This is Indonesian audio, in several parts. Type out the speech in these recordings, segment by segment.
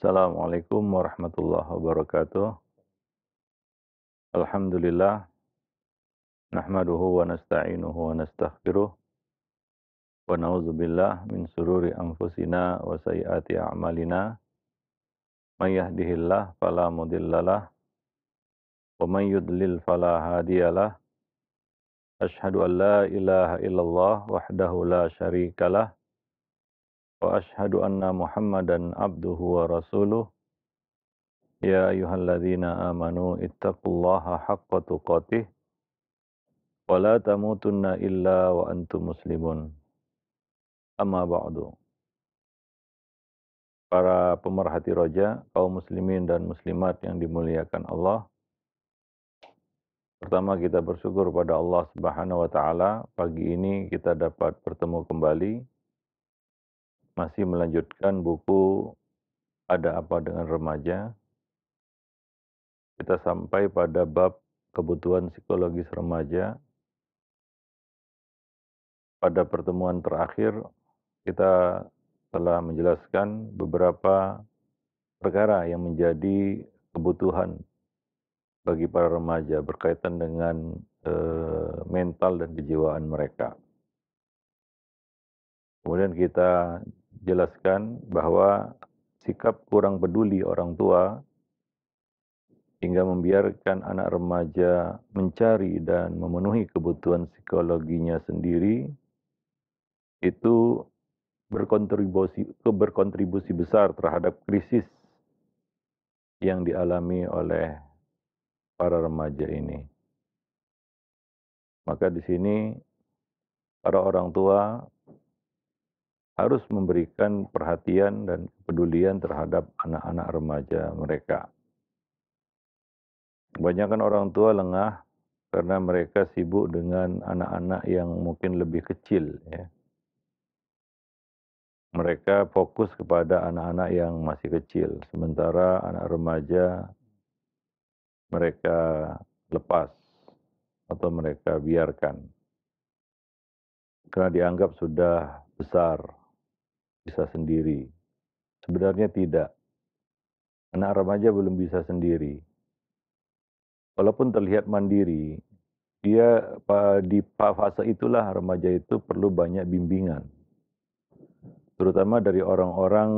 Assalamualaikum warahmatullahi wabarakatuh. Alhamdulillah, nahmaduhu wa nasta'inuhu wa nastaghfiruh wa na'udzubillah min sururi anfusina wa sayyiati a'malina. May yahdihillah fala mudhillalah wa may yudlil fala hadiyalah. Asyhadu an la ilaha illallah wahdahu la syarikalah wa asyhadu anna Muhammadan abduhu wa rasuluh. Ya ayyuhalladzina amanu ittaqullaha haqqa tuqatih wa la tamutunna illa wa antum muslimun. Amma ba'du. Para pemerhati roja, kaum muslimin dan muslimat yang dimuliakan Allah. Pertama kita bersyukur pada Allah Subhanahu wa taala, pagi ini kita dapat bertemu kembali masih melanjutkan buku Ada Apa Dengan Remaja. Kita sampai pada bab kebutuhan psikologis remaja. Pada pertemuan terakhir kita telah menjelaskan beberapa perkara yang menjadi kebutuhan bagi para remaja berkaitan dengan mental dan kejiwaan mereka. Kemudian kita jelaskan bahwa sikap kurang peduli orang tua hingga membiarkan anak remaja mencari dan memenuhi kebutuhan psikologinya sendiri itu berkontribusi besar terhadap krisis yang dialami oleh para remaja ini. Maka di sini para orang tua harus memberikan perhatian dan kepedulian terhadap anak-anak remaja mereka. Kebanyakan orang tua lengah karena mereka sibuk dengan anak-anak yang mungkin lebih kecil, ya. Mereka fokus kepada anak-anak yang masih kecil, sementara anak remaja mereka lepas atau mereka biarkan karena dianggap sudah besar, bisa sendiri. Sebenarnya tidak. Anak remaja belum bisa sendiri. Walaupun terlihat mandiri, dia di fase itulah remaja itu perlu banyak bimbingan. Terutama dari orang-orang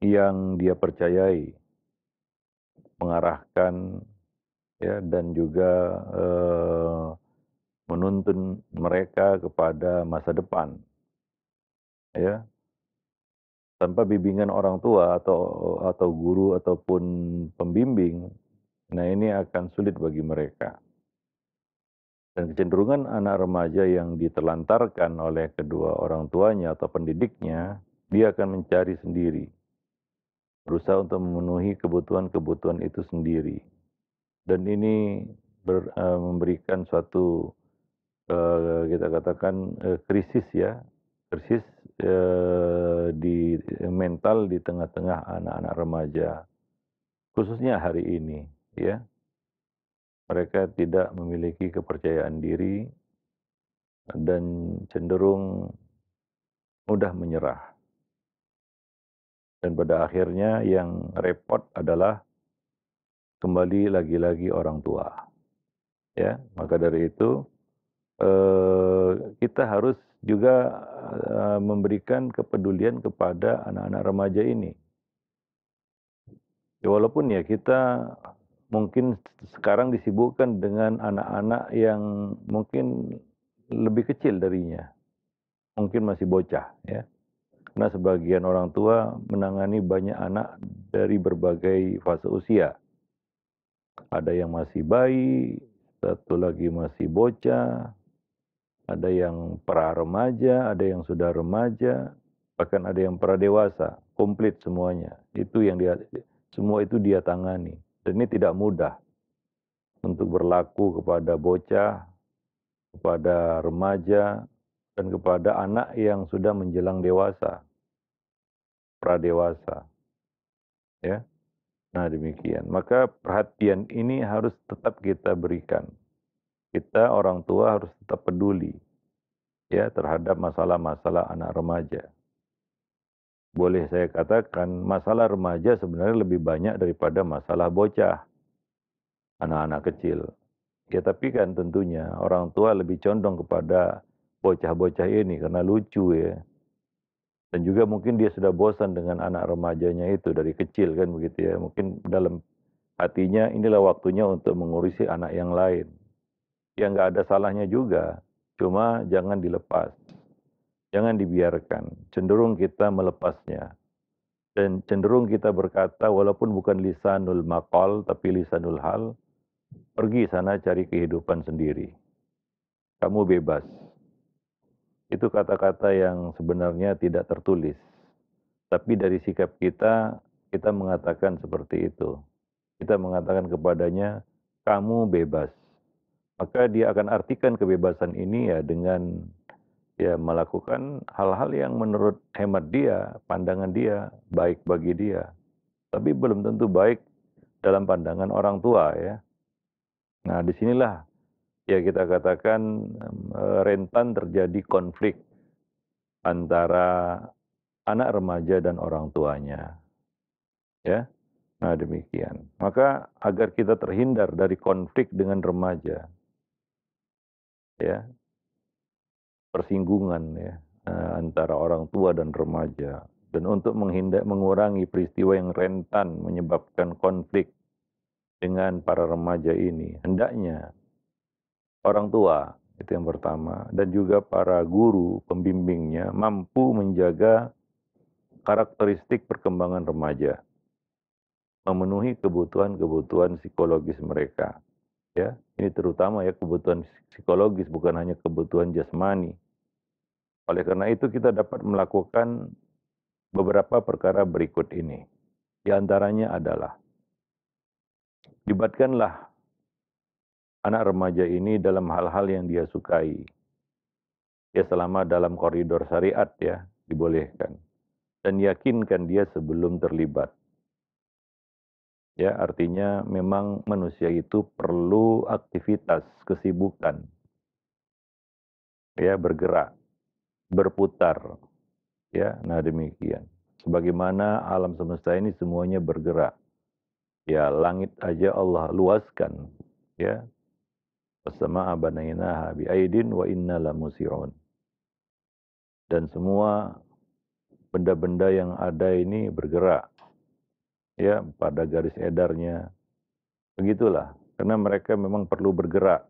yang dia percayai, mengarahkan, ya, dan juga menuntun mereka kepada masa depan, ya. Tanpa bimbingan orang tua atau guru ataupun pembimbing, nah ini akan sulit bagi mereka. Dan kecenderungan anak remaja yang ditelantarkan oleh kedua orang tuanya atau pendidiknya, dia akan mencari sendiri, berusaha untuk memenuhi kebutuhan-kebutuhan itu sendiri. Dan ini memberikan suatu kita katakan krisis, ya, krisis di mental di tengah-tengah anak-anak remaja, khususnya hari ini, ya. Mereka tidak memiliki kepercayaan diri dan cenderung mudah menyerah. Dan pada akhirnya yang repot adalah kembali lagi-lagi orang tua, ya. Maka dari itu kita harus juga memberikan kepedulian kepada anak-anak remaja ini. Ya, walaupun ya kita mungkin sekarang disibukkan dengan anak-anak yang mungkin lebih kecil darinya, mungkin masih bocah, ya. Karena sebagian orang tua menangani banyak anak dari berbagai fase usia. Ada yang masih bayi, satu lagi masih bocah, ada yang pra remaja, ada yang sudah remaja, bahkan ada yang pra dewasa, komplit semuanya. Semua itu dia tangani. Dan ini tidak mudah untuk berlaku kepada bocah, kepada remaja, dan kepada anak yang sudah menjelang dewasa, pra dewasa, ya. Nah, demikian. Maka perhatian ini harus tetap kita berikan. Kita orang tua harus tetap peduli, ya, terhadap masalah-masalah anak remaja. Boleh saya katakan masalah remaja sebenarnya lebih banyak daripada masalah bocah, anak-anak kecil. Ya tapi kan tentunya orang tua lebih condong kepada bocah-bocah ini karena lucu ya. Dan juga mungkin dia sudah bosan dengan anak remajanya itu dari kecil kan begitu ya. Mungkin dalam hatinya inilah waktunya untuk mengurusi anak yang lain. Ya nggak ada salahnya juga, cuma jangan dilepas, jangan dibiarkan. Cenderung kita melepasnya. Dan cenderung kita berkata walaupun bukan lisanul maqal tapi lisanul hal, pergi sana cari kehidupan sendiri. Kamu bebas. Itu kata-kata yang sebenarnya tidak tertulis. Tapi dari sikap kita, kita mengatakan seperti itu. Kita mengatakan kepadanya, kamu bebas. Maka dia akan artikan kebebasan ini ya dengan ya melakukan hal-hal yang menurut hemat dia, pandangan dia, baik bagi dia. Tapi belum tentu baik dalam pandangan orang tua ya. Nah disinilah ya kita katakan rentan terjadi konflik antara anak remaja dan orang tuanya. Ya, nah demikian. Maka agar kita terhindar dari konflik dengan remaja, ya, persinggungan ya antara orang tua dan remaja. Dan untuk mengurangi peristiwa yang rentan menyebabkan konflik dengan para remaja ini, hendaknya orang tua itu yang pertama dan juga para guru pembimbingnya mampu menjaga karakteristik perkembangan remaja, memenuhi kebutuhan-kebutuhan psikologis mereka. Ya, ini terutama ya kebutuhan psikologis bukan hanya kebutuhan jasmani. Oleh karena itu kita dapat melakukan beberapa perkara berikut ini. Di antaranya adalah libatkanlah anak remaja ini dalam hal-hal yang dia sukai. Ya selama dalam koridor syariat ya dibolehkan. Dan yakinkan dia sebelum terlibat. Ya, artinya memang manusia itu perlu aktivitas, kesibukan. Ya, bergerak, berputar. Ya, nah demikian. Sebagaimana alam semesta ini semuanya bergerak. Ya, langit aja Allah luaskan. Ya, was-samaa'a banainaha bi'aidin wa inna lamusi'un. Dan semua benda-benda yang ada ini bergerak. Ya, pada garis edarnya. Begitulah. Karena mereka memang perlu bergerak.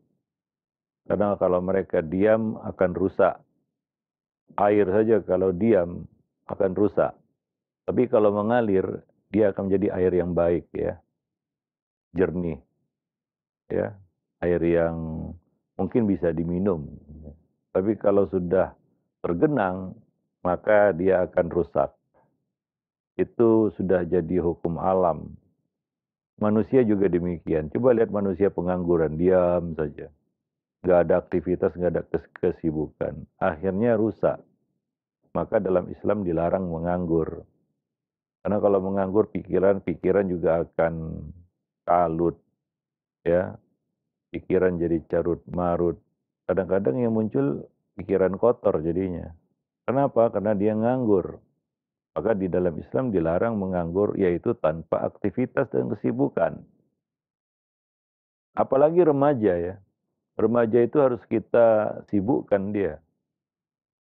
Karena kalau mereka diam akan rusak. Air saja kalau diam akan rusak. Tapi kalau mengalir, dia akan menjadi air yang baik ya, jernih ya, air yang mungkin bisa diminum. Tapi kalau sudah tergenang, maka dia akan rusak. Itu sudah jadi hukum alam. Manusia juga demikian. Coba lihat manusia pengangguran, diam saja. Nggak ada aktivitas, nggak ada kesibukan. Akhirnya rusak. Maka dalam Islam dilarang menganggur. Karena kalau menganggur pikiran juga akan kalut. Ya, pikiran jadi carut marut. Kadang-kadang yang muncul pikiran kotor jadinya. Kenapa? Karena dia nganggur. Maka di dalam Islam dilarang menganggur yaitu tanpa aktivitas dan kesibukan. Apalagi remaja ya. Remaja itu harus kita sibukkan dia.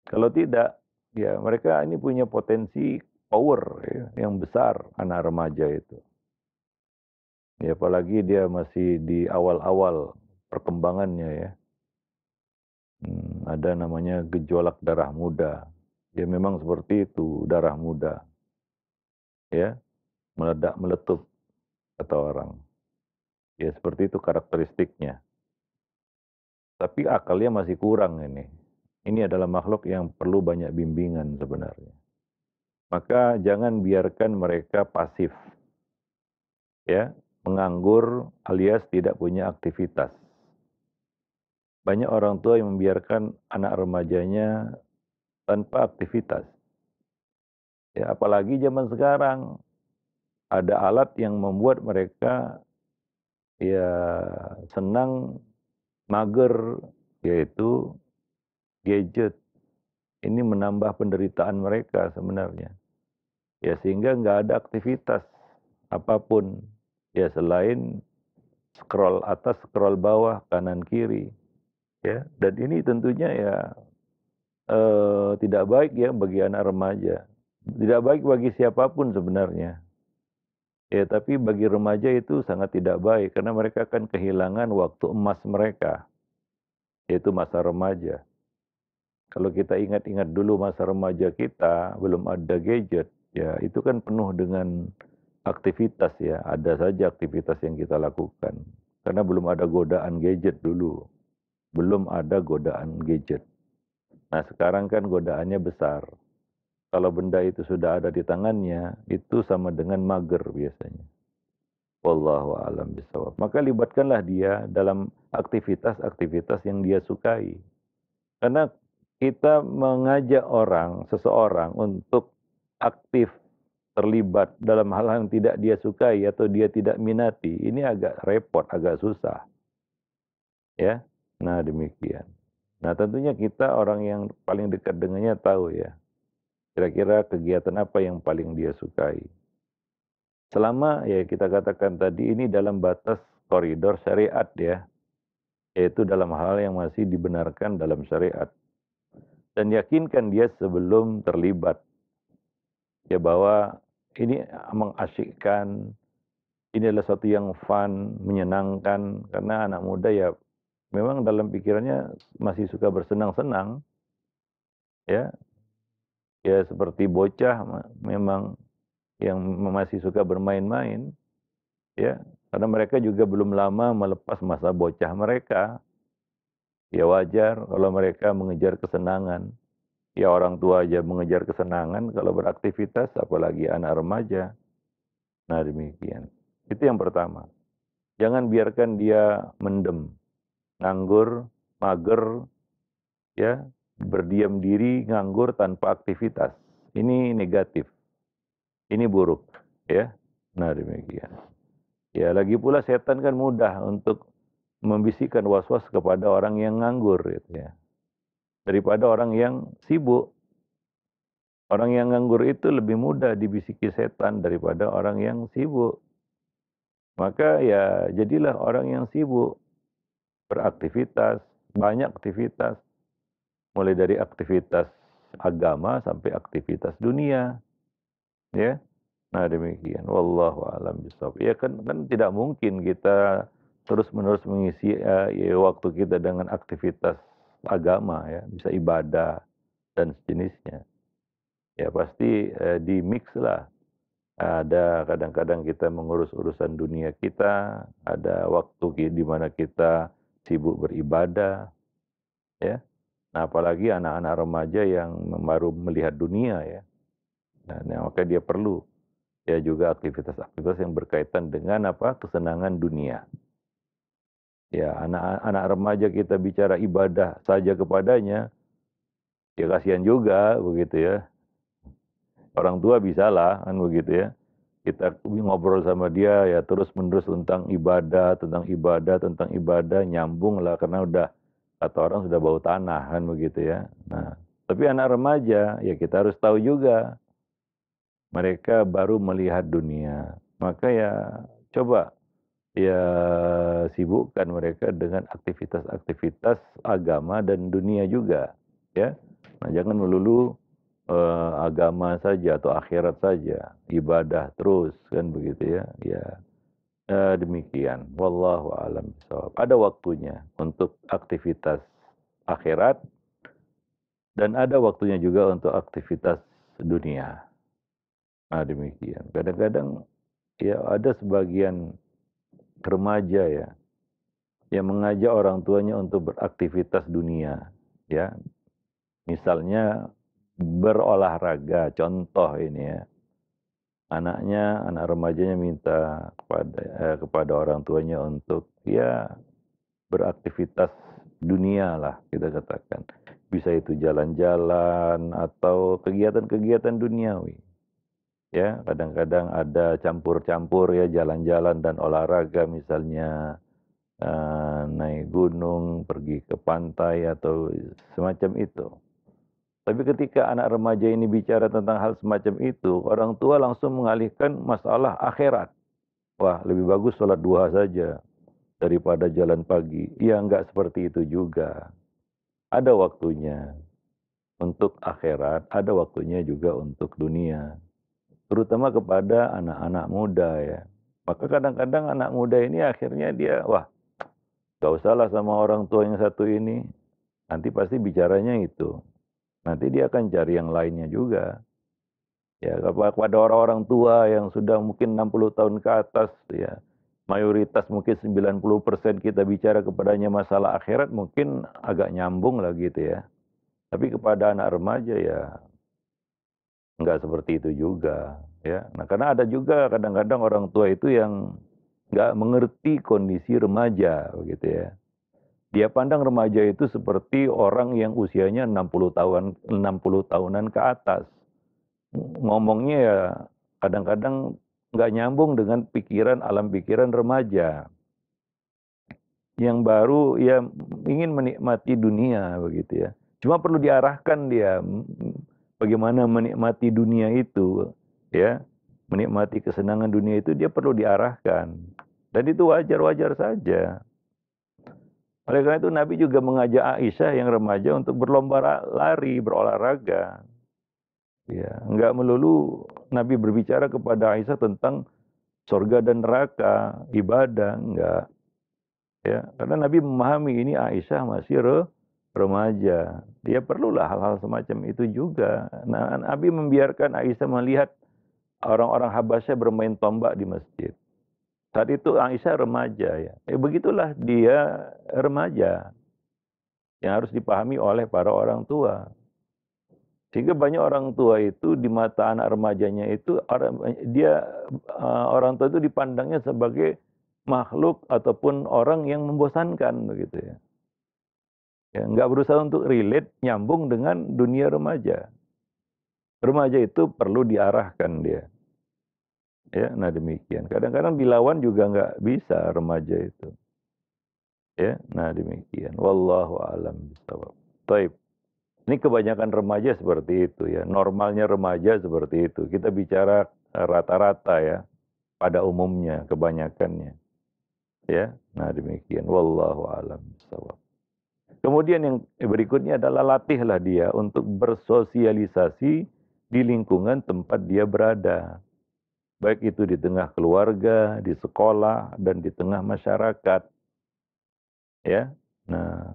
Kalau tidak, ya mereka ini punya potensi power ya, yang besar anak remaja itu. Ya apalagi dia masih di awal-awal perkembangannya ya. Ada namanya gejolak darah muda. Ya memang seperti itu, darah muda. Ya, meledak meletup kata orang. Ya seperti itu karakteristiknya. Tapi akalnya masih kurang ini. Ini adalah makhluk yang perlu banyak bimbingan sebenarnya. Maka jangan biarkan mereka pasif. Ya, menganggur alias tidak punya aktivitas. Banyak orang tua yang membiarkan anak remajanya tanpa aktivitas. Ya, apalagi zaman sekarang ada alat yang membuat mereka ya senang mager, yaitu gadget. Ini menambah penderitaan mereka sebenarnya. ya sehingga nggak ada aktivitas apapun, ya selain scroll atas, scroll bawah, kanan kiri, ya. Dan ini tentunya ya, tidak baik ya bagi anak remaja. Tidak baik bagi siapapun sebenarnya. Ya, tapi bagi remaja itu sangat tidak baik karena mereka akan kehilangan waktu emas mereka, yaitu masa remaja. Kalau kita ingat-ingat dulu masa remaja kita, belum ada gadget, ya itu kan penuh dengan aktivitas ya, ada saja aktivitas yang kita lakukan. Karena belum ada godaan gadget dulu, belum ada godaan gadget. Nah sekarang kan godaannya besar. Kalau benda itu sudah ada di tangannya, itu sama dengan mager biasanya. Wallahu a'lam bishawab. Maka libatkanlah dia dalam aktivitas-aktivitas yang dia sukai. Karena kita mengajak seseorang untuk aktif terlibat dalam hal yang tidak dia sukai atau dia tidak minati, ini agak repot, agak susah. Ya, nah demikian. Nah tentunya kita orang yang paling dekat dengannya tahu ya, kira-kira kegiatan apa yang paling dia sukai. Selama ya kita katakan tadi ini dalam batas koridor syariat ya, yaitu dalam hal yang masih dibenarkan dalam syariat. Dan yakinkan dia sebelum terlibat. Ya bahwa ini mengasyikkan, ini adalah sesuatu yang fun, menyenangkan, karena anak muda ya memang dalam pikirannya masih suka bersenang-senang, ya. Ya seperti bocah memang yang masih suka bermain-main, ya. Karena mereka juga belum lama melepas masa bocah mereka. Ya wajar kalau mereka mengejar kesenangan. Ya orang tua aja mengejar kesenangan kalau beraktivitas, apalagi anak remaja. Nah demikian. Itu yang pertama. Jangan biarkan dia mendem, nganggur, mager, ya, berdiam diri, nganggur tanpa aktivitas. Ini negatif, ini buruk, ya. Nah demikian. Ya lagi pula setan kan mudah untuk membisikkan was-was kepada orang yang nganggur, gitu ya. Daripada orang yang sibuk. Orang yang nganggur itu lebih mudah dibisiki setan daripada orang yang sibuk. Maka ya jadilah orang yang sibuk, beraktivitas, banyak aktivitas, mulai dari aktivitas agama sampai aktivitas dunia, ya. Nah demikian, wallahu a'lam bishawab. Ya kan tidak mungkin kita terus-menerus mengisi ya, waktu kita dengan aktivitas agama ya, bisa ibadah dan sejenisnya. Ya pasti di-mix lah. Ada kadang-kadang kita mengurus urusan dunia kita, ada waktu di mana kita sibuk beribadah, ya. Nah, apalagi anak-anak remaja yang baru melihat dunia ya. Nah, maka dia perlu ya juga aktivitas-aktivitas yang berkaitan dengan apa? Kesenangan dunia. Ya, anak-anak remaja kita bicara ibadah saja kepadanya, ya kasihan juga begitu ya. Orang tua bisalah kan begitu ya. Kita ngobrol sama dia ya terus-menerus tentang ibadah, nyambung lah karena udah kata orang sudah bau tanah kan begitu ya. Nah, tapi anak remaja ya kita harus tahu juga mereka baru melihat dunia. Maka ya coba ya sibukkan mereka dengan aktivitas-aktivitas agama dan dunia juga ya. Nah, jangan melulu agama saja atau akhirat saja, ibadah terus kan begitu ya. Ya, demikian. Wallahu a'lam bishawab. Ada waktunya untuk aktivitas akhirat dan ada waktunya juga untuk aktivitas dunia. Nah, demikian. Kadang-kadang ya ada sebagian remaja ya yang mengajak orang tuanya untuk beraktivitas dunia, ya. Misalnya berolahraga, contoh ini ya. Anak remajanya minta kepada orang tuanya untuk ya beraktivitas dunia lah kita katakan. Bisa itu jalan-jalan atau kegiatan-kegiatan duniawi. Ya, kadang-kadang ada campur-campur ya jalan-jalan dan olahraga misalnya naik gunung, pergi ke pantai atau semacam itu. Tapi ketika anak remaja ini bicara tentang hal semacam itu, orang tua langsung mengalihkan masalah akhirat. Wah, lebih bagus sholat duha saja daripada jalan pagi. Ya, enggak seperti itu juga. Ada waktunya untuk akhirat, ada waktunya juga untuk dunia. Terutama kepada anak-anak muda ya. Maka kadang-kadang anak muda ini akhirnya dia, wah, gak usahlah sama orang tua yang satu ini. Nanti pasti bicaranya itu. Nanti dia akan cari yang lainnya juga. Ya, kepada orang-orang tua yang sudah mungkin 60 tahun ke atas ya, mayoritas mungkin 90% kita bicara kepadanya masalah akhirat mungkin agak nyambung lah gitu ya. Tapi kepada anak remaja ya nggak seperti itu juga ya. Nah, karena ada juga kadang-kadang orang tua itu yang nggak mengerti kondisi remaja begitu ya. Dia pandang remaja itu seperti orang yang usianya 60 tahunan ke atas. Ngomongnya ya kadang-kadang nggak nyambung dengan pikiran alam pikiran remaja yang baru ya ingin menikmati dunia begitu ya. Cuma perlu diarahkan dia bagaimana menikmati dunia itu ya. Menikmati kesenangan dunia itu dia perlu diarahkan. Dan itu wajar-wajar saja. Oleh karena itu Nabi juga mengajak Aisyah yang remaja untuk berlomba lari, berolahraga. Ya, enggak melulu Nabi berbicara kepada Aisyah tentang surga dan neraka, ibadah, enggak. Ya, karena Nabi memahami ini Aisyah masih remaja. Dia perlulah hal-hal semacam itu juga. Nah, Nabi membiarkan Aisyah melihat orang-orang Habasyah bermain tombak di masjid. Saat itu Aisyah remaja ya. Begitulah dia remaja yang harus dipahami oleh para orang tua. Sehingga banyak orang tua itu di mata anak remajanya itu orang tua itu dipandangnya sebagai makhluk ataupun orang yang membosankan begitu ya. Ya, nggak berusaha untuk relate nyambung dengan dunia remaja. Remaja itu perlu diarahkan dia. Ya, nah demikian. Kadang-kadang dilawan juga nggak bisa remaja itu. Ya, nah demikian. Wallahu a'lam bishawab. Taib. Ini kebanyakan remaja seperti itu ya. Normalnya remaja seperti itu. Kita bicara rata-rata ya. Pada umumnya, kebanyakannya. Ya, nah demikian. Wallahu a'lam bishawab. Kemudian yang berikutnya adalah latihlah dia untuk bersosialisasi di lingkungan tempat dia berada. Baik itu di tengah keluarga, di sekolah, dan di tengah masyarakat. Ya, nah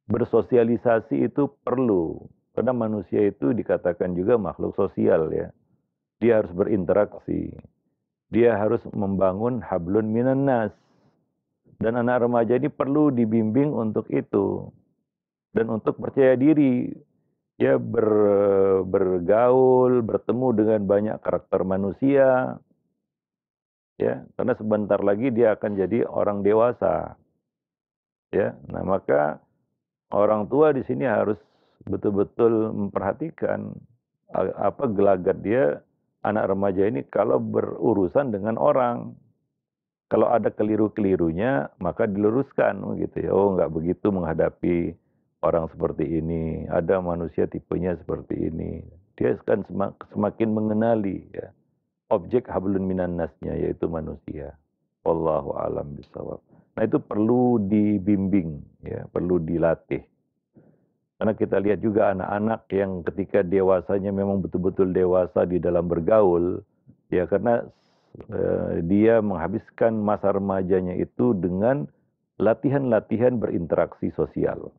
bersosialisasi itu perlu. Karena manusia itu dikatakan juga makhluk sosial ya. Dia harus berinteraksi. Dia harus membangun hablun minan nas. Dan anak remaja ini perlu dibimbing untuk itu. Dan untuk percaya diri. Ya bergaul, bertemu dengan banyak karakter manusia. Ya, karena sebentar lagi dia akan jadi orang dewasa. Ya, nah maka orang tua di sini harus betul-betul memperhatikan apa gelagat dia anak remaja ini kalau berurusan dengan orang. Kalau ada keliru-kelirunya maka diluruskan gitu ya. Oh, nggak begitu menghadapi orang seperti ini. Ada manusia tipenya seperti ini. Dia akan semakin mengenali ya objek hablun minan nasnya yaitu manusia. Wallahu alam bisawab. Nah, itu perlu dibimbing ya, perlu dilatih. Karena kita lihat juga anak-anak yang ketika dewasanya memang betul-betul dewasa di dalam bergaul, ya karena dia menghabiskan masa remajanya itu dengan latihan-latihan berinteraksi sosial.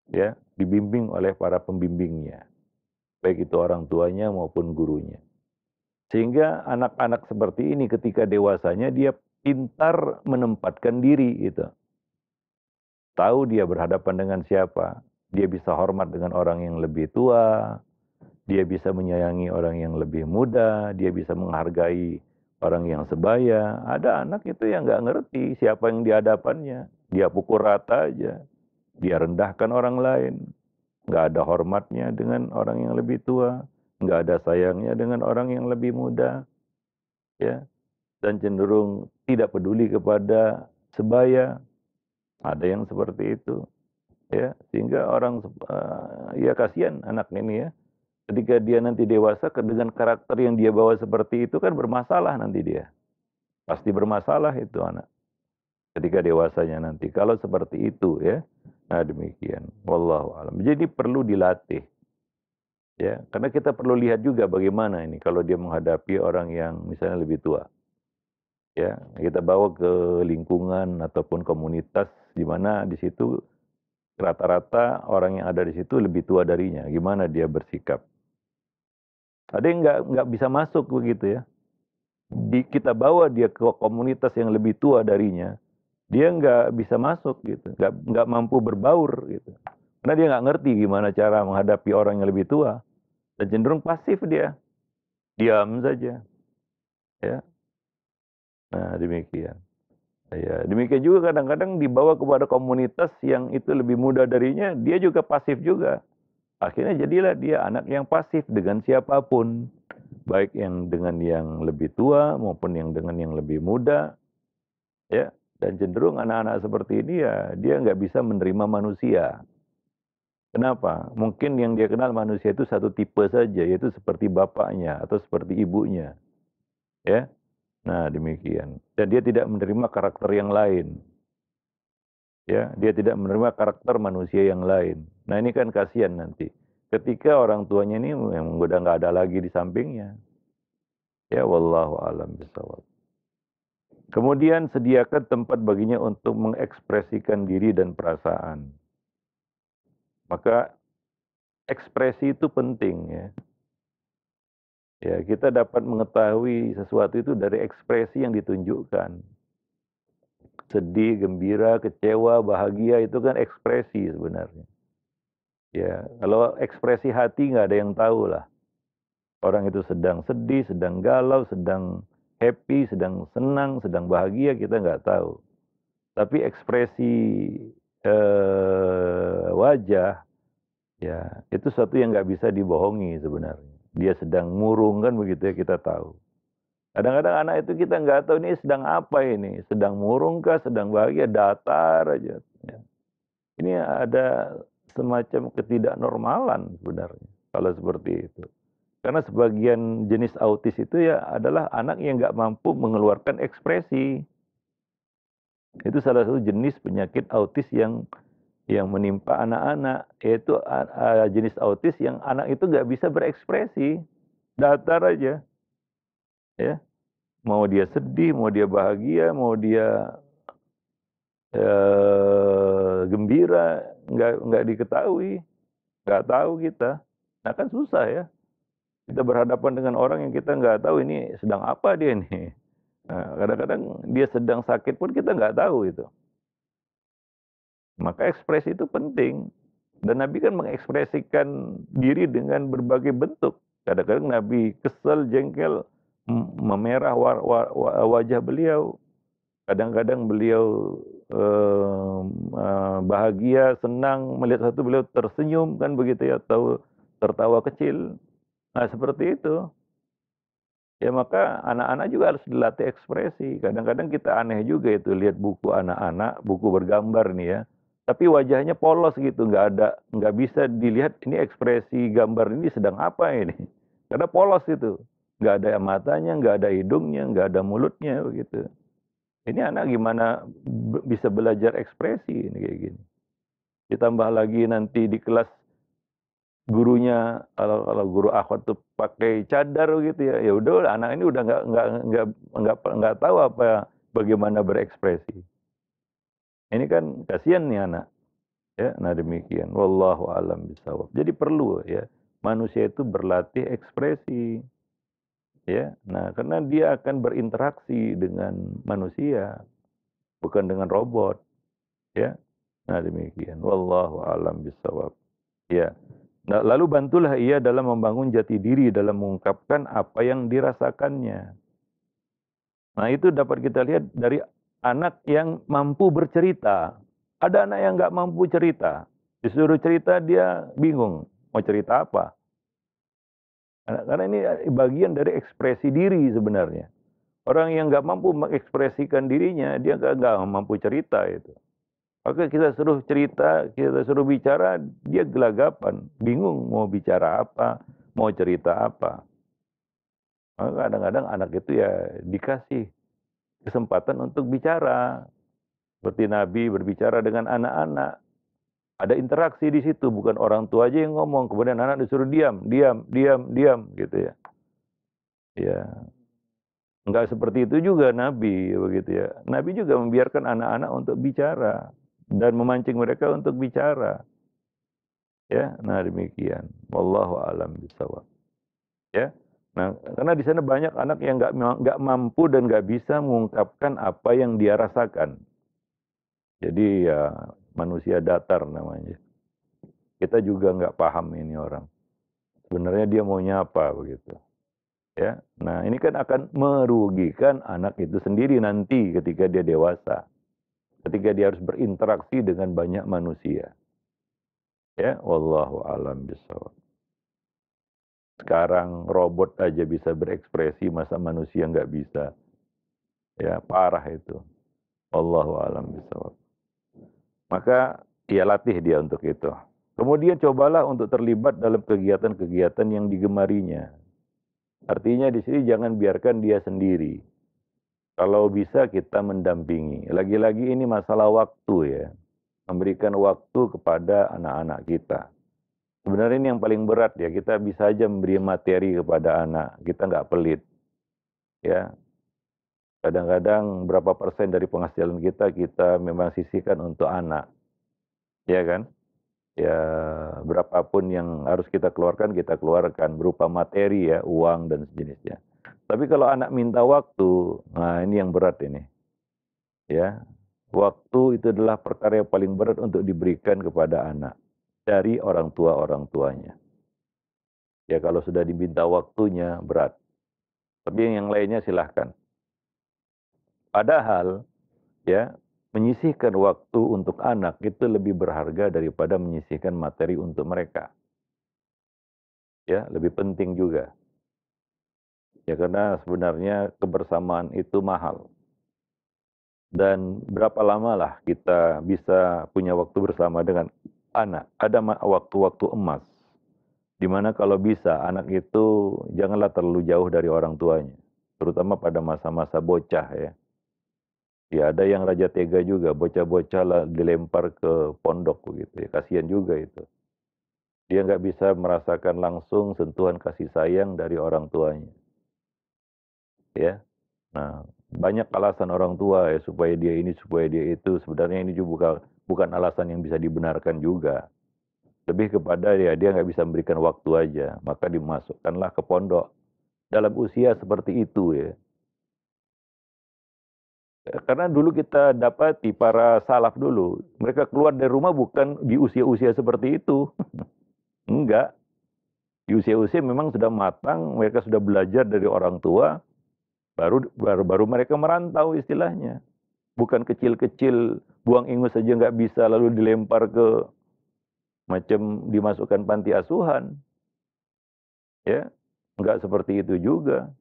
Ya, dibimbing oleh para pembimbingnya, baik itu orang tuanya maupun gurunya. Sehingga anak-anak seperti ini ketika dewasanya dia pintar menempatkan diri gitu. Tahu dia berhadapan dengan siapa. Dia bisa hormat dengan orang yang lebih tua, dia bisa menyayangi orang yang lebih muda, dia bisa menghargai orang yang sebaya. Ada anak itu yang nggak ngerti siapa yang di hadapannya. Dia pukul rata aja. Dia rendahkan orang lain. Nggak ada hormatnya dengan orang yang lebih tua. Nggak ada sayangnya dengan orang yang lebih muda. Ya, dan cenderung tidak peduli kepada sebaya. Ada yang seperti itu. ya. Sehingga orang ya kasihan anak ini ya. Ketika dia nanti dewasa dengan karakter yang dia bawa seperti itu kan bermasalah nanti dia. Pasti bermasalah itu anak ketika dewasanya nanti. Kalau seperti itu ya. Nah demikian. Wallahu alam. Jadi perlu dilatih. Ya, karena kita perlu lihat juga bagaimana ini kalau dia menghadapi orang yang misalnya lebih tua. Ya, kita bawa ke lingkungan ataupun komunitas di mana di situ rata-rata orang yang ada di situ lebih tua darinya. Gimana dia bersikap? Ada yang nggak bisa masuk begitu ya. Kita bawa dia ke komunitas yang lebih tua darinya, dia nggak bisa masuk gitu, nggak mampu berbaur gitu. Karena dia nggak ngerti gimana cara menghadapi orang yang lebih tua dan cenderung pasif dia, diam saja. Ya, nah demikian. Ya, demikian juga kadang-kadang dibawa kepada komunitas yang itu lebih muda darinya, dia juga pasif juga. Akhirnya jadilah dia anak yang pasif dengan siapapun. Baik yang dengan yang lebih tua maupun yang dengan yang lebih muda. Ya, dan cenderung anak-anak seperti ini ya, dia nggak bisa menerima manusia. Kenapa? Mungkin yang dia kenal manusia itu satu tipe saja, yaitu seperti bapaknya atau seperti ibunya. Ya, nah demikian. Dan dia tidak menerima karakter yang lain. Ya, dia tidak menerima karakter manusia yang lain. Nah ini kan kasihan nanti. Ketika orang tuanya ini memang udah nggak ada lagi di sampingnya. Ya, wallahu alam bisawab. Kemudian sediakan tempat baginya untuk mengekspresikan diri dan perasaan. Maka ekspresi itu penting ya. Ya, kita dapat mengetahui sesuatu itu dari ekspresi yang ditunjukkan. Sedih, gembira, kecewa, bahagia itu kan ekspresi sebenarnya. Ya, kalau ekspresi hati nggak ada yang tahu lah. Orang itu sedang sedih, sedang galau, sedang happy, sedang senang, sedang bahagia, kita nggak tahu. Tapi ekspresi wajah, ya itu sesuatu yang nggak bisa dibohongi sebenarnya. Dia sedang murung kan begitu ya kita tahu. Kadang-kadang anak itu kita nggak tahu ini sedang apa ini, sedang murung kah, sedang bahagia, datar aja. Ya. Ini ada semacam ketidaknormalan sebenarnya kalau seperti itu. Karena sebagian jenis autis itu ya adalah anak yang nggak mampu mengeluarkan ekspresi. Itu salah satu jenis penyakit autis yang menimpa anak-anak, yaitu jenis autis yang anak itu nggak bisa berekspresi, datar aja, ya. Mau dia sedih, mau dia bahagia, mau dia gembira, nggak diketahui, nggak tahu kita. Nah kan susah ya. Kita berhadapan dengan orang yang kita nggak tahu ini sedang apa dia nih. Nah, kadang-kadang dia sedang sakit pun kita nggak tahu itu. Maka ekspresi itu penting. Dan Nabi kan mengekspresikan diri dengan berbagai bentuk. Kadang-kadang Nabi kesel, jengkel, memerah wajah beliau. Kadang-kadang beliau bahagia, senang, melihat satu beliau tersenyum kan begitu ya, atau tertawa kecil. Nah seperti itu. Ya maka anak-anak juga harus dilatih ekspresi. Kadang-kadang kita aneh juga itu lihat buku anak-anak, buku bergambar nih ya. Tapi wajahnya polos gitu, nggak bisa dilihat ini ekspresi gambar ini sedang apa ini. Karena polos itu. Nggak ada matanya, nggak ada hidungnya, nggak ada mulutnya begitu. Ini anak gimana bisa belajar ekspresi ini kayak gini. Ditambah lagi nanti di kelas gurunya kalau guru akhwat tuh pakai cadar gitu ya, ya udah anak ini udah nggak tahu bagaimana berekspresi. Ini kan kasihan nih anak, ya. Nah demikian, wallahu alam bisawab. Jadi perlu ya manusia itu berlatih ekspresi, ya. Nah karena dia akan berinteraksi dengan manusia, bukan dengan robot, ya. Nah demikian, wallahu alam bisawab. Ya. Nah, lalu bantulah ia dalam membangun jati diri dalam mengungkapkan apa yang dirasakannya. Nah, itu dapat kita lihat dari anak yang mampu bercerita. Ada anak yang nggak mampu cerita. Disuruh cerita dia bingung mau cerita apa. Karena ini bagian dari ekspresi diri sebenarnya. Orang yang nggak mampu mengekspresikan dirinya, dia nggak mampu cerita itu. Maka kita suruh cerita, kita suruh bicara, dia gelagapan, bingung mau bicara apa, mau cerita apa. Maka kadang-kadang anak itu ya dikasih kesempatan untuk bicara. Seperti Nabi berbicara dengan anak-anak. Ada interaksi di situ, bukan orang tua aja yang ngomong, kemudian anak disuruh diam, diam, diam, diam, gitu ya. Ya, enggak seperti itu juga Nabi, begitu ya. Nabi juga membiarkan anak-anak untuk bicara dan memancing mereka untuk bicara. Ya, nah demikian. Wallahu a'lam bishawab. Ya. Nah, karena di sana banyak anak yang nggak mampu dan nggak bisa mengungkapkan apa yang dia rasakan. Jadi ya manusia datar namanya. Kita juga nggak paham ini orang. Sebenarnya dia maunya apa begitu. Ya. Nah, ini kan akan merugikan anak itu sendiri nanti ketika dia dewasa. Ketika dia harus berinteraksi dengan banyak manusia. Ya, wallahu a'lam bishawab. Sekarang robot aja bisa berekspresi, masa manusia nggak bisa. Ya, parah itu. Wallahu a'lam bishawab. Maka ya latih dia untuk itu. Kemudian cobalah untuk terlibat dalam kegiatan-kegiatan yang digemarinya. Artinya di sini jangan biarkan dia sendiri. Kalau bisa kita mendampingi. Lagi-lagi ini masalah waktu ya. Memberikan waktu kepada anak-anak kita. Sebenarnya ini yang paling berat ya. Kita bisa aja memberi materi kepada anak. Kita nggak pelit. Ya. Kadang-kadang berapa persen dari penghasilan kita memang sisihkan untuk anak. Ya kan? Ya berapapun yang harus kita keluarkan berupa materi ya, uang dan sejenisnya. Tapi kalau anak minta waktu, nah ini yang berat ini. Ya, waktu itu adalah perkara yang paling berat untuk diberikan kepada anak dari orang tuanya. Ya kalau sudah diminta waktunya berat. Tapi yang lainnya silahkan. Padahal ya menyisihkan waktu untuk anak itu lebih berharga daripada menyisihkan materi untuk mereka. Ya, lebih penting juga. Ya karena sebenarnya kebersamaan itu mahal. Dan berapa lama lah kita bisa punya waktu bersama dengan anak. Ada waktu-waktu emas. Di mana kalau bisa anak itu janganlah terlalu jauh dari orang tuanya. Terutama pada masa-masa bocah ya. Ya ada yang raja tega juga, bocah-bocah lah dilempar ke pondok begitu ya. Kasihan juga itu. Dia nggak bisa merasakan langsung sentuhan kasih sayang dari orang tuanya. Ya. Nah, banyak alasan orang tua ya supaya dia ini, supaya dia itu. Sebenarnya ini juga bukan alasan yang bisa dibenarkan juga. Lebih kepada dia nggak bisa memberikan waktu aja, maka dimasukkanlah ke pondok. Dalam usia seperti itu ya. Karena dulu kita dapati para salaf dulu, mereka keluar dari rumah bukan di usia-usia seperti itu. Enggak. Di usia-usia memang sudah matang, mereka sudah belajar dari orang tua, baru mereka merantau istilahnya. Bukan kecil-kecil, buang ingus saja nggak bisa, lalu dilempar ke macam dimasukkan panti asuhan. Ya, nggak seperti itu juga.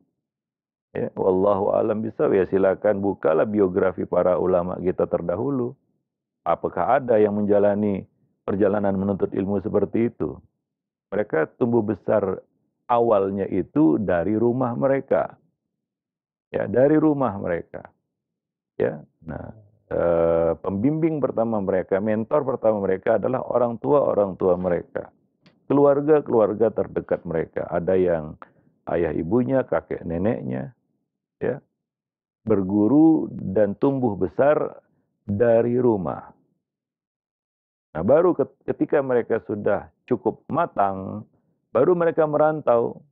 Ya, wallahu alam bisa ya silakan bukalah biografi para ulama kita terdahulu. Apakah ada yang menjalani perjalanan menuntut ilmu seperti itu? Mereka tumbuh besar awalnya itu dari rumah mereka. Ya, dari rumah mereka. Ya. Nah, pembimbing pertama mereka, mentor pertama mereka adalah orang tua mereka. Keluarga-keluarga terdekat mereka. Ada yang ayah ibunya, kakek neneknya, ya, berguru dan tumbuh besar dari rumah. Nah, baru ketika mereka sudah cukup matang, baru mereka merantau,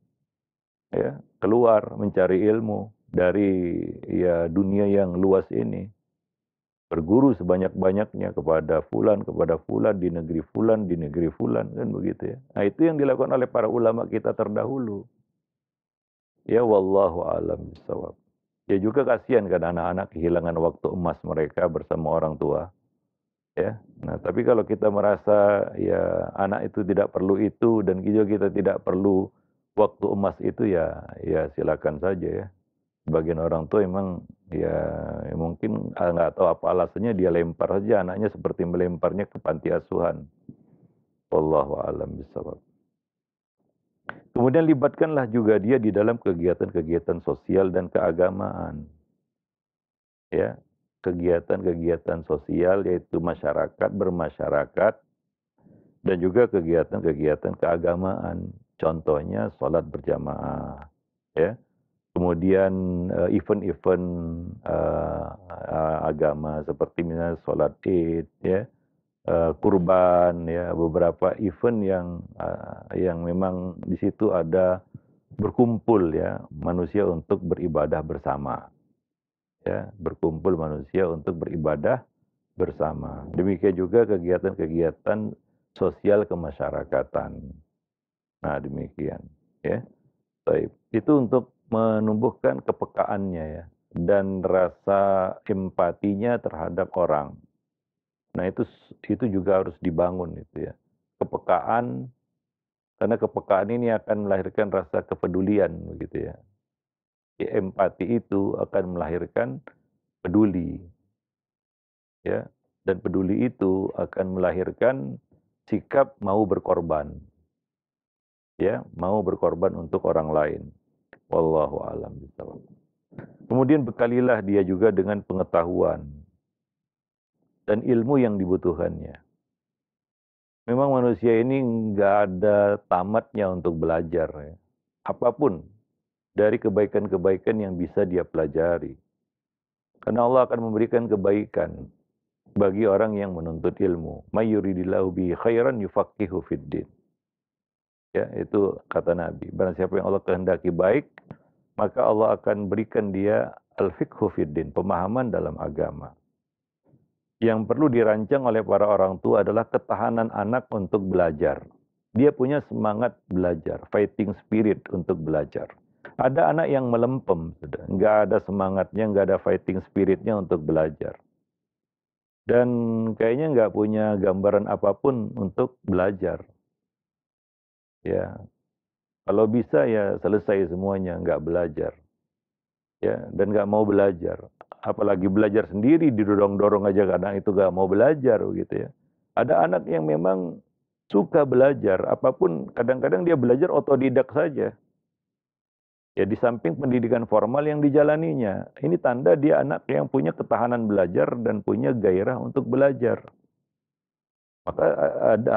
ya, keluar mencari ilmu dari ya dunia yang luas ini. Berguru sebanyak-banyaknya kepada fulan di negeri fulan, kan begitu ya. Nah, itu yang dilakukan oleh para ulama kita terdahulu. Ya wallahu alam bisawab. Ya juga kasihan kan anak-anak kehilangan waktu emas mereka bersama orang tua. Ya. Nah, tapi kalau kita merasa ya anak itu tidak perlu itu dan juga kita tidak perlu waktu emas itu ya silakan saja ya. Sebagian orang tua memang Ya, ya mungkin nggak tahu apa alasannya dia lempar saja anaknya seperti melemparnya ke panti asuhan. Wallahu a'lam bishawab. Kemudian libatkanlah juga dia di dalam kegiatan-kegiatan sosial dan keagamaan. Ya, kegiatan-kegiatan sosial yaitu masyarakat, bermasyarakat, dan juga kegiatan-kegiatan keagamaan. Contohnya sholat berjamaah, ya. Kemudian event-event agama seperti misalnya sholat Id, ya, kurban, ya, beberapa event yang memang di situ ada berkumpul ya manusia untuk beribadah bersama, ya, berkumpul manusia untuk beribadah bersama. Demikian juga kegiatan-kegiatan sosial kemasyarakatan. Nah, demikian, ya. Baik. Itu untuk menumbuhkan kepekaannya ya dan rasa empatinya terhadap orang. Nah, itu juga harus dibangun itu ya. Kepekaan, karena kepekaan ini akan melahirkan rasa kepedulian begitu ya. Empati itu akan melahirkan peduli ya, dan peduli itu akan melahirkan sikap mau berkorban ya, mau berkorban untuk orang lain. Wallahu a'lam bishawab. Kemudian bekalilah dia juga dengan pengetahuan dan ilmu yang dibutuhkannya. Memang manusia ini nggak ada tamatnya untuk belajar ya. Apapun dari kebaikan-kebaikan yang bisa dia pelajari. Karena Allah akan memberikan kebaikan bagi orang yang menuntut ilmu. May yuridillahu bihi khairan yufaqihu fiddin. Ya, itu kata Nabi. Barang siapa yang Allah kehendaki baik, maka Allah akan berikan dia al-fiqhu fiddin, pemahaman dalam agama. Yang perlu dirancang oleh para orang tua adalah ketahanan anak untuk belajar. Dia punya semangat belajar, fighting spirit untuk belajar. Ada anak yang melempem, nggak ada semangatnya, nggak ada fighting spiritnya untuk belajar. Dan kayaknya nggak punya gambaran apapun untuk belajar. Ya, kalau bisa ya selesai semuanya, nggak belajar. Ya, dan nggak mau belajar. Apalagi belajar sendiri, didorong-dorong aja kadang itu nggak mau belajar gitu ya. Ada anak yang memang suka belajar, apapun kadang-kadang dia belajar otodidak saja. Ya di samping pendidikan formal yang dijalaninya. Ini tanda dia anak yang punya ketahanan belajar dan punya gairah untuk belajar. Maka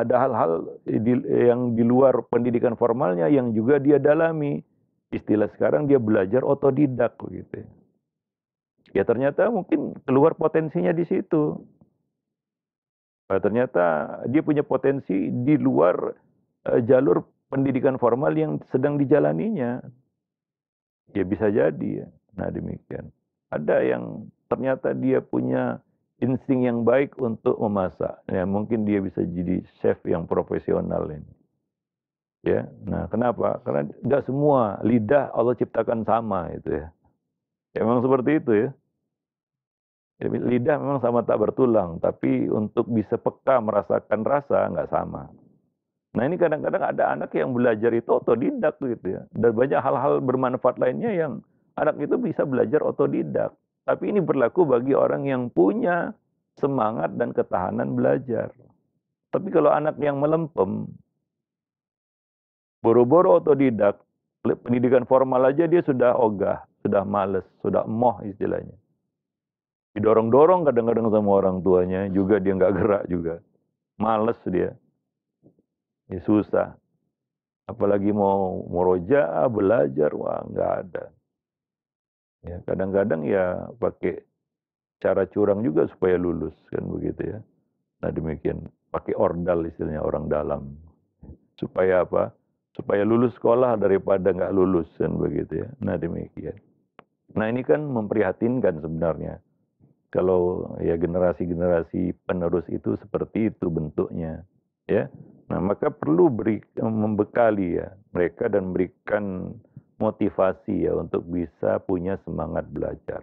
ada hal-hal yang di luar pendidikan formalnya yang juga dia dalami. Istilah sekarang dia belajar otodidak begitu. Ya ternyata mungkin keluar potensinya di situ. Ternyata dia punya potensi di luar jalur pendidikan formal yang sedang dijalaninya. Ya bisa jadi ya. Nah demikian. Ada yang ternyata dia punya insting yang baik untuk memasak. Ya mungkin dia bisa jadi chef yang profesional ini. Ya, nah kenapa? Karena tidak semua lidah Allah ciptakan sama itu ya. Ya memang seperti itu ya. Ya, lidah memang sama tak bertulang, tapi untuk bisa peka merasakan rasa nggak sama. Nah ini kadang-kadang ada anak yang belajar itu otodidak gitu ya. Dan banyak hal-hal bermanfaat lainnya yang anak itu bisa belajar otodidak. Tapi ini berlaku bagi orang yang punya semangat dan ketahanan belajar. Tapi kalau anak yang melempem, boro-boro otodidak, pendidikan formal aja dia sudah ogah, sudah males, sudah emoh istilahnya. Didorong-dorong kadang-kadang sama orang tuanya, juga dia nggak gerak juga. Males dia, ya susah. Apalagi mau murojaah, belajar, wah nggak ada. Ya, kadang-kadang ya pakai cara curang juga supaya lulus, kan begitu ya. Nah demikian, pakai ordal istilahnya orang dalam. Supaya apa? Supaya lulus sekolah daripada nggak lulus, kan begitu ya. Nah demikian. Nah ini kan memprihatinkan sebenarnya. Kalau ya generasi-generasi penerus itu seperti itu bentuknya, ya. Nah, maka perlu membekali ya mereka dan berikan motivasi ya untuk bisa punya semangat belajar.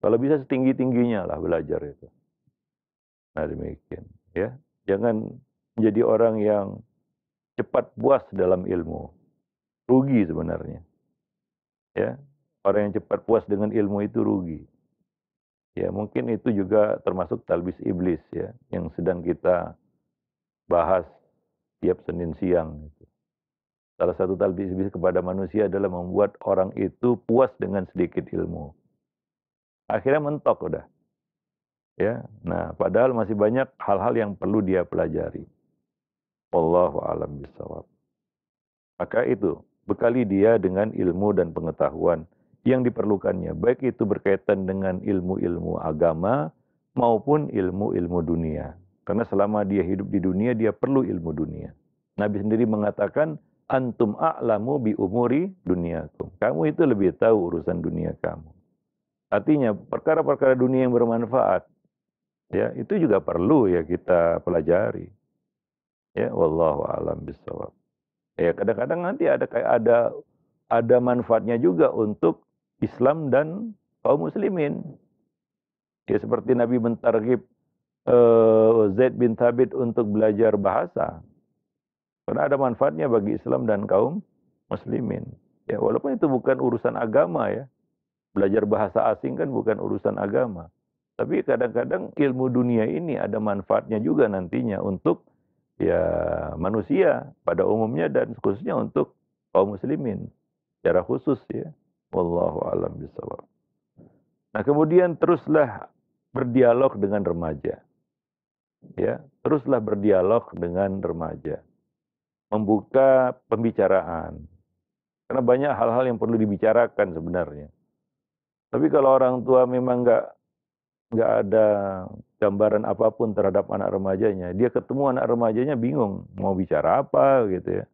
Kalau bisa setinggi-tingginya lah belajar itu. Nah, demikian, ya. Jangan menjadi orang yang cepat puas dalam ilmu. Rugi sebenarnya, ya. Orang yang cepat puas dengan ilmu itu rugi. Ya, mungkin itu juga termasuk talbis iblis ya, yang sedang kita bahas tiap Senin siang. Salah satu talbis iblis kepada manusia adalah membuat orang itu puas dengan sedikit ilmu. Akhirnya mentok udah. Ya. Nah, padahal masih banyak hal-hal yang perlu dia pelajari. Wallahu a'lam bishawab. Maka itu, bekali dia dengan ilmu dan pengetahuan yang diperlukannya, baik itu berkaitan dengan ilmu-ilmu agama maupun ilmu-ilmu dunia. Karena selama dia hidup di dunia, dia perlu ilmu dunia. Nabi sendiri mengatakan, antum a'lamu bi umuri duniakum. Kamu itu lebih tahu urusan dunia kamu. Artinya, perkara-perkara dunia yang bermanfaat, ya, itu juga perlu ya kita pelajari. Ya, wallahu a'lam bishawab. Ya, kadang-kadang nanti ada manfaatnya juga untuk Islam dan kaum muslimin. Ya, seperti Nabi mentarghib Zaid bin Thabit untuk belajar bahasa. Karena ada manfaatnya bagi Islam dan kaum muslimin. Ya, walaupun itu bukan urusan agama ya. Belajar bahasa asing kan bukan urusan agama. Tapi kadang-kadang ilmu dunia ini ada manfaatnya juga nantinya untuk ya manusia pada umumnya dan khususnya untuk kaum muslimin secara khusus ya. Wallahu a'lam bishawab. Nah, kemudian teruslah berdialog dengan remaja. Ya, teruslah berdialog dengan remaja. Membuka pembicaraan. Karena banyak hal-hal yang perlu dibicarakan sebenarnya. Tapi kalau orang tua memang nggak ada gambaran apapun terhadap anak remajanya, dia ketemu anak remajanya bingung mau bicara apa gitu ya.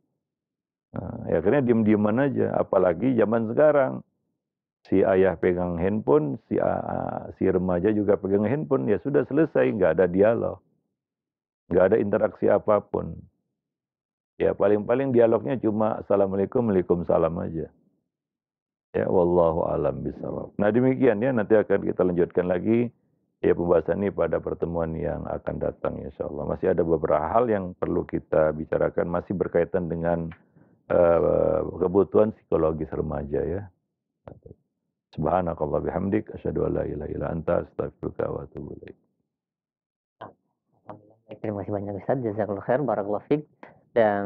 Nah, ya akhirnya diem-dieman aja. Apalagi zaman sekarang si ayah pegang handphone, si remaja juga pegang handphone, ya sudah selesai, nggak ada dialog, nggak ada interaksi apapun. Ya paling-paling dialognya cuma assalamualaikum, waalaikumsalam aja. Ya wallahu alam bisawab. Nah demikian ya, nanti akan kita lanjutkan lagi ya pembahasan ini pada pertemuan yang akan datang insyaallah. Masih ada beberapa hal yang perlu kita bicarakan, masih berkaitan dengan kebutuhan psikologis remaja ya. Subhanakallah bihamdik asyhadu an la ilaha illa anta astaghfiruka wa atubu ilaik. Baik, terima kasih banyak Ustaz, jazakallahu khair, barakallahu fiik. Dan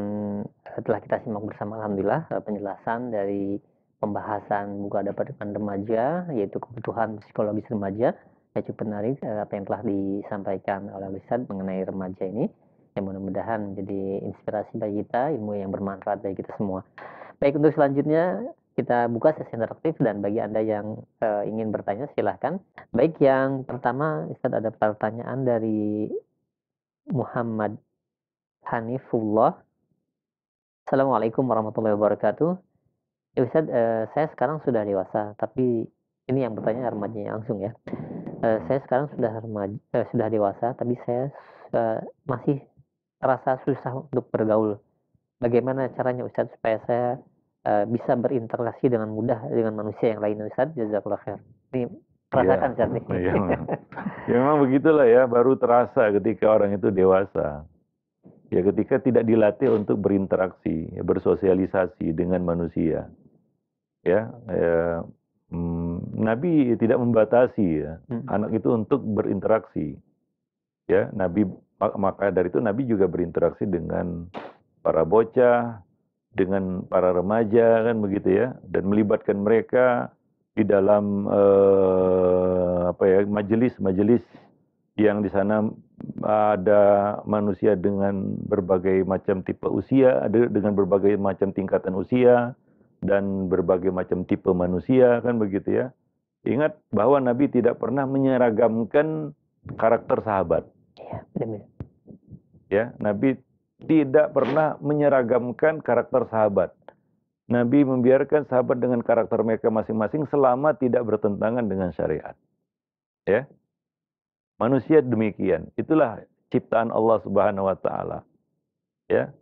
setelah kita simak bersama alhamdulillah penjelasan dari pembahasan buku adab dengan remaja, yaitu kebutuhan psikologis remaja. Ya, cukup menarik apa yang telah disampaikan oleh Ustaz mengenai remaja ini. Yang mudah-mudahan menjadi inspirasi bagi kita, ilmu yang bermanfaat bagi kita semua. Baik, untuk selanjutnya kita buka sesi interaktif dan bagi Anda yang ingin bertanya silahkan. Baik, yang pertama Ustaz ada pertanyaan dari Muhammad Hanifullah. Assalamualaikum warahmatullahi wabarakatuh. Ya Ustaz, saya sekarang sudah dewasa, tapi ini yang bertanya remajanya langsung ya. Saya sekarang sudah dewasa, tapi saya masih terasa susah untuk bergaul. Bagaimana caranya Ustaz supaya saya bisa berinteraksi dengan mudah dengan manusia yang lain Ustaz? Jazakallahu khair. Ini Ya, merasakan Ustaz nih. ya, ya memang begitulah ya, baru terasa ketika orang itu dewasa. Ya ketika tidak dilatih untuk berinteraksi, ya, bersosialisasi dengan manusia. Ya, Nabi tidak membatasi ya, anak itu untuk berinteraksi. Ya, Nabi maka dari itu Nabi juga berinteraksi dengan para bocah, dengan para remaja kan begitu ya, dan melibatkan mereka di dalam majelis-majelis yang di sana ada manusia dengan berbagai macam tipe usia, ada dengan berbagai macam tingkatan usia dan berbagai macam tipe manusia kan begitu ya. Ingat bahwa Nabi tidak pernah menyeragamkan karakter sahabat. Ya, Nabi tidak pernah menyeragamkan karakter sahabat. Nabi membiarkan sahabat dengan karakter mereka masing-masing selama tidak bertentangan dengan syariat. Ya. Manusia demikian. Itulah ciptaan Allah Subhanahu wa taala. Ya.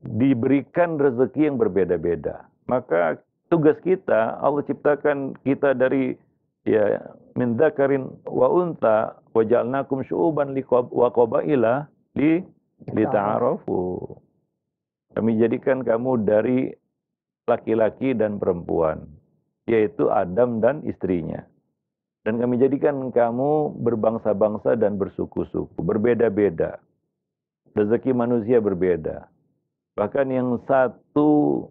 Diberikan rezeki yang berbeda-beda. Maka tugas kita, Allah ciptakan kita dari ya min dzakarin wa unta wa ja'alnakum syu'uban wa qabaila lita'arafu. Kami jadikan kamu dari laki-laki dan perempuan. yaitu Adam dan istrinya. Dan kami jadikan kamu berbangsa-bangsa dan bersuku-suku, berbeda-beda. Rezeki manusia berbeda. Bahkan yang satu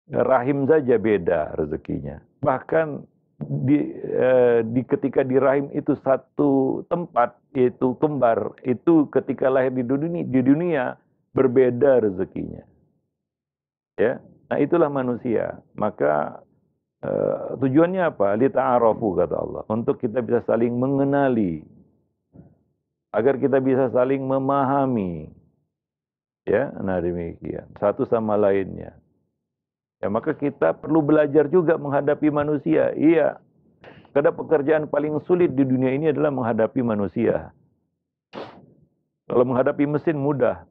rahim saja beda rezekinya. Bahkan ketika di rahim itu satu tempat, yaitu kembar, itu ketika lahir di dunia berbeda rezekinya. Ya, nah itulah manusia. Maka tujuannya apa? Lita'arafu kata Allah. Untuk kita bisa saling mengenali, agar kita bisa saling memahami. Ya, nah demikian. Satu sama lainnya. Ya, maka kita perlu belajar juga menghadapi manusia. Iya, karena pekerjaan paling sulit di dunia ini adalah menghadapi manusia. Kalau menghadapi mesin mudah.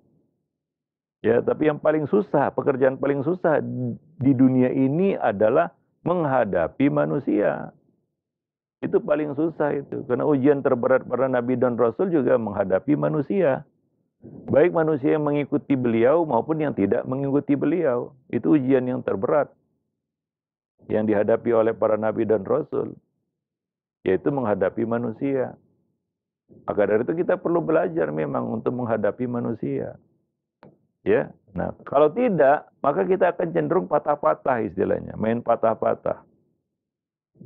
Ya, tapi yang paling susah, pekerjaan paling susah di dunia ini adalah menghadapi manusia. Itu paling susah itu. Karena ujian terberat para nabi dan rasul juga menghadapi manusia. Baik manusia yang mengikuti beliau maupun yang tidak mengikuti beliau. Itu ujian yang terberat yang dihadapi oleh para nabi dan rasul, yaitu menghadapi manusia. Maka dari itu kita perlu belajar memang untuk menghadapi manusia. Ya. Nah, kalau tidak, maka kita akan cenderung patah-patah istilahnya, main patah-patah.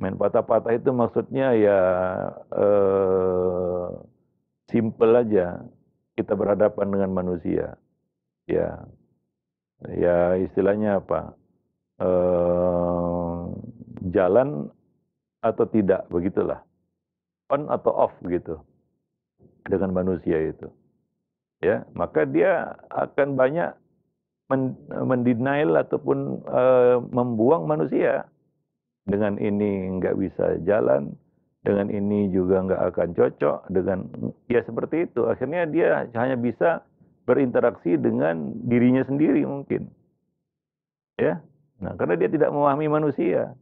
Main patah-patah itu maksudnya ya simple aja. Kita berhadapan dengan manusia. Ya, ya istilahnya apa? Jalan atau tidak, begitulah. On atau off gitu dengan manusia itu. Ya, maka dia akan banyak mendenial ataupun membuang manusia. Dengan ini nggak bisa jalan, dengan ini juga nggak akan cocok, dengan ya seperti itu. Akhirnya dia hanya bisa berinteraksi dengan dirinya sendiri mungkin. Ya, nah karena dia tidak memahami manusia.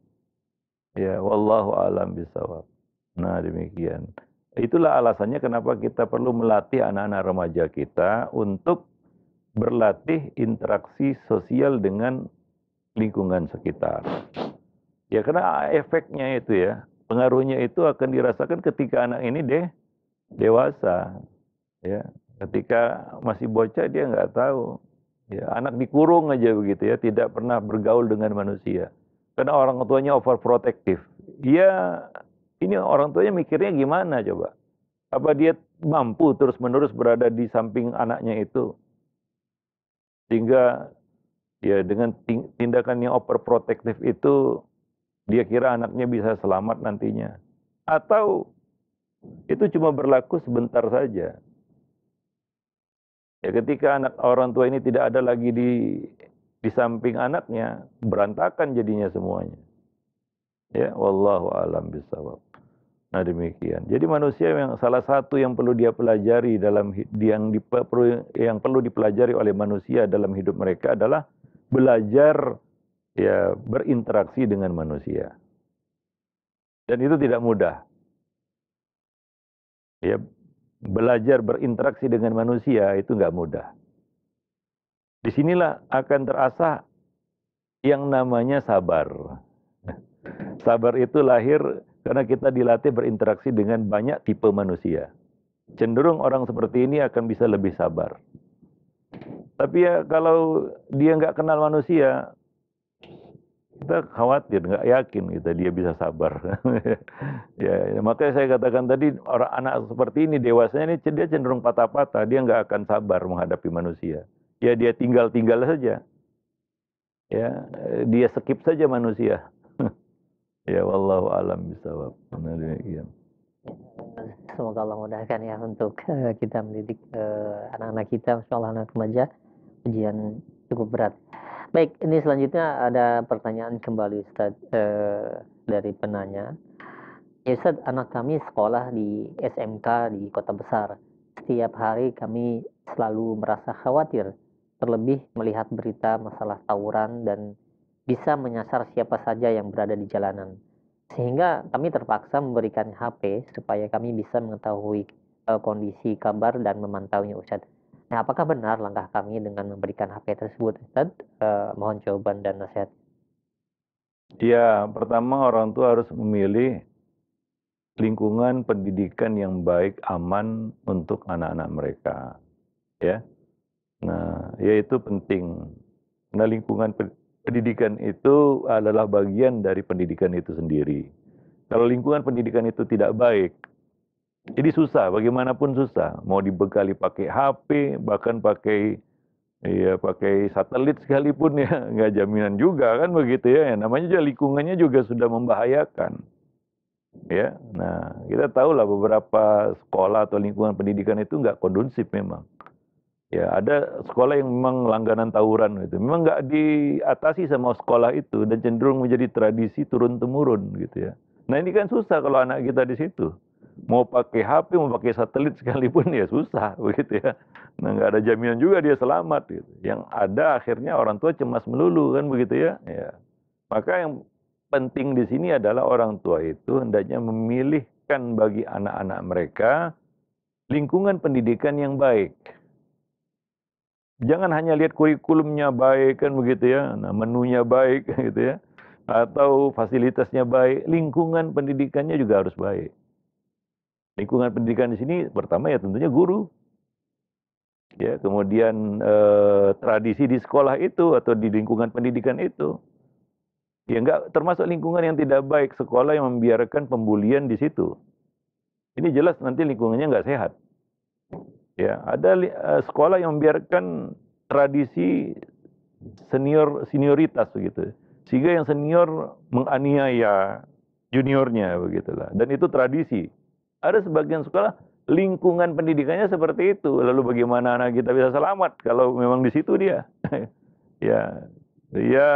Ya, wallahu alam bisawab. Nah demikian. Itulah alasannya kenapa kita perlu melatih anak-anak remaja kita untuk berlatih interaksi sosial dengan lingkungan sekitar. Ya karena efeknya itu ya, pengaruhnya itu akan dirasakan ketika anak ini dewasa. Ya, ketika masih bocah dia nggak tahu. Ya, anak dikurung aja begitu ya, tidak pernah bergaul dengan manusia. Karena orang tuanya overprotective. Ya, ini orang tuanya mikirnya gimana coba? Apa dia mampu terus-menerus berada di samping anaknya itu? Sehingga ya dengan tindakan yang overprotective itu dia kira anaknya bisa selamat nantinya. Atau itu cuma berlaku sebentar saja. Ya ketika anak orang tua ini tidak ada lagi di samping anaknya, berantakan jadinya semuanya. Ya, wallahu alam bisawab. Nah demikian. Jadi manusia yang salah satu yang perlu dia pelajari yang perlu dipelajari oleh manusia dalam hidup mereka adalah belajar ya berinteraksi dengan manusia. Dan itu tidak mudah. Ya, belajar berinteraksi dengan manusia itu nggak mudah. Disinilah akan terasah yang namanya sabar. Sabar itu lahir karena kita dilatih berinteraksi dengan banyak tipe manusia. Cenderung orang seperti ini akan bisa lebih sabar. Tapi ya kalau dia nggak kenal manusia, kita khawatir, nggak yakin dia bisa sabar. Ya, makanya saya katakan tadi orang anak seperti ini dewasanya ini dia cenderung patah-patah, dia nggak akan sabar menghadapi manusia. Ya dia tinggal-tinggal saja. Ya, dia skip saja manusia. Ya wallahu alam bisawab. Nah, demikian. Semoga Allah mudahkan ya untuk kita mendidik anak-anak kita, masalah anak remaja, ujian cukup berat. Baik, ini selanjutnya ada pertanyaan kembali Ustaz dari penanya. Ya Ustaz, anak kami sekolah di SMK di kota besar. Setiap hari kami selalu merasa khawatir, terlebih melihat berita masalah tawuran dan bisa menyasar siapa saja yang berada di jalanan. Sehingga kami terpaksa memberikan HP supaya kami bisa mengetahui kondisi kabar dan memantaunya Ustaz. Nah, apakah benar langkah kami dengan memberikan HP tersebut Ustaz? Mohon jawaban dan nasihat. Ya, pertama orang tua harus memilih lingkungan pendidikan yang baik, aman untuk anak-anak mereka, ya. Nah, ya itu penting. Nah, lingkungan pendidikan itu adalah bagian dari pendidikan itu sendiri. Kalau lingkungan pendidikan itu tidak baik, jadi susah, bagaimanapun susah. Mau dibekali pakai HP, bahkan pakai pakai satelit sekalipun ya, nggak jaminan juga kan begitu ya. Namanya juga lingkungannya juga sudah membahayakan. Ya, nah kita tahu lah beberapa sekolah atau lingkungan pendidikan itu nggak kondusif memang. Ya, ada sekolah yang memang langganan tawuran gitu. Memang nggak diatasi sama sekolah itu dan cenderung menjadi tradisi turun-temurun gitu ya. Nah ini kan susah kalau anak kita di situ. Mau pakai HP, mau pakai satelit sekalipun ya susah begitu ya. Nah nggak ada jaminan juga dia selamat gitu. Yang ada akhirnya orang tua cemas melulu kan begitu ya. Ya. Maka yang penting di sini adalah orang tua itu hendaknya memilihkan bagi anak-anak mereka lingkungan pendidikan yang baik. Jangan hanya lihat kurikulumnya baik kan begitu ya, nah menunya baik gitu ya, atau fasilitasnya baik, lingkungan pendidikannya juga harus baik. Lingkungan pendidikan di sini pertama ya tentunya guru, ya kemudian tradisi di sekolah itu atau di lingkungan pendidikan itu. Ya enggak termasuk lingkungan yang tidak baik, sekolah yang membiarkan pembulian di situ. Ini jelas nanti lingkungannya nggak sehat. Ya, ada sekolah yang membiarkan tradisi senioritas begitu. Sehingga yang senior menganiaya juniornya begitulah. Dan itu tradisi. Ada sebagian sekolah lingkungan pendidikannya seperti itu. Lalu bagaimana anak kita bisa selamat kalau memang di situ dia? Ya, ya,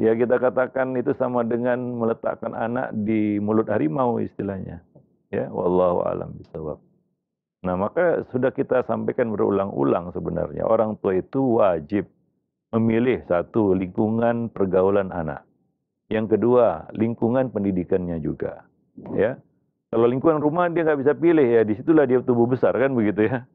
ya kita katakan itu sama dengan meletakkan anak di mulut harimau istilahnya. Ya, wallahu alam bisawab. Nah, maka sudah kita sampaikan berulang-ulang sebenarnya orang tua itu wajib memilih satu lingkungan pergaulan anak. Yang kedua, lingkungan pendidikannya juga. Ya, kalau lingkungan rumah dia nggak bisa pilih ya, disitulah dia tumbuh besar kan begitu ya.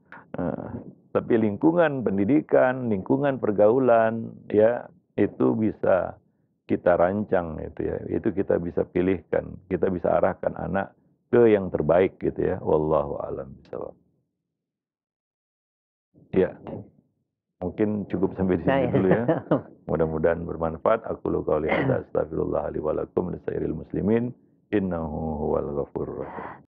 Tapi lingkungan pendidikan, lingkungan pergaulan, ya itu bisa kita rancang itu ya. Itu kita bisa pilihkan, kita bisa arahkan anak ke yang terbaik gitu ya. Wallahu a'lam bishawab. Ya, mungkin cukup sampai di Nah, sini ya. dulu ya. Mudah-mudahan bermanfaat. Aku lu qauli hadza astaghfirullah li wa lakum lisairil muslimin innahu huwal ghafurur rahim.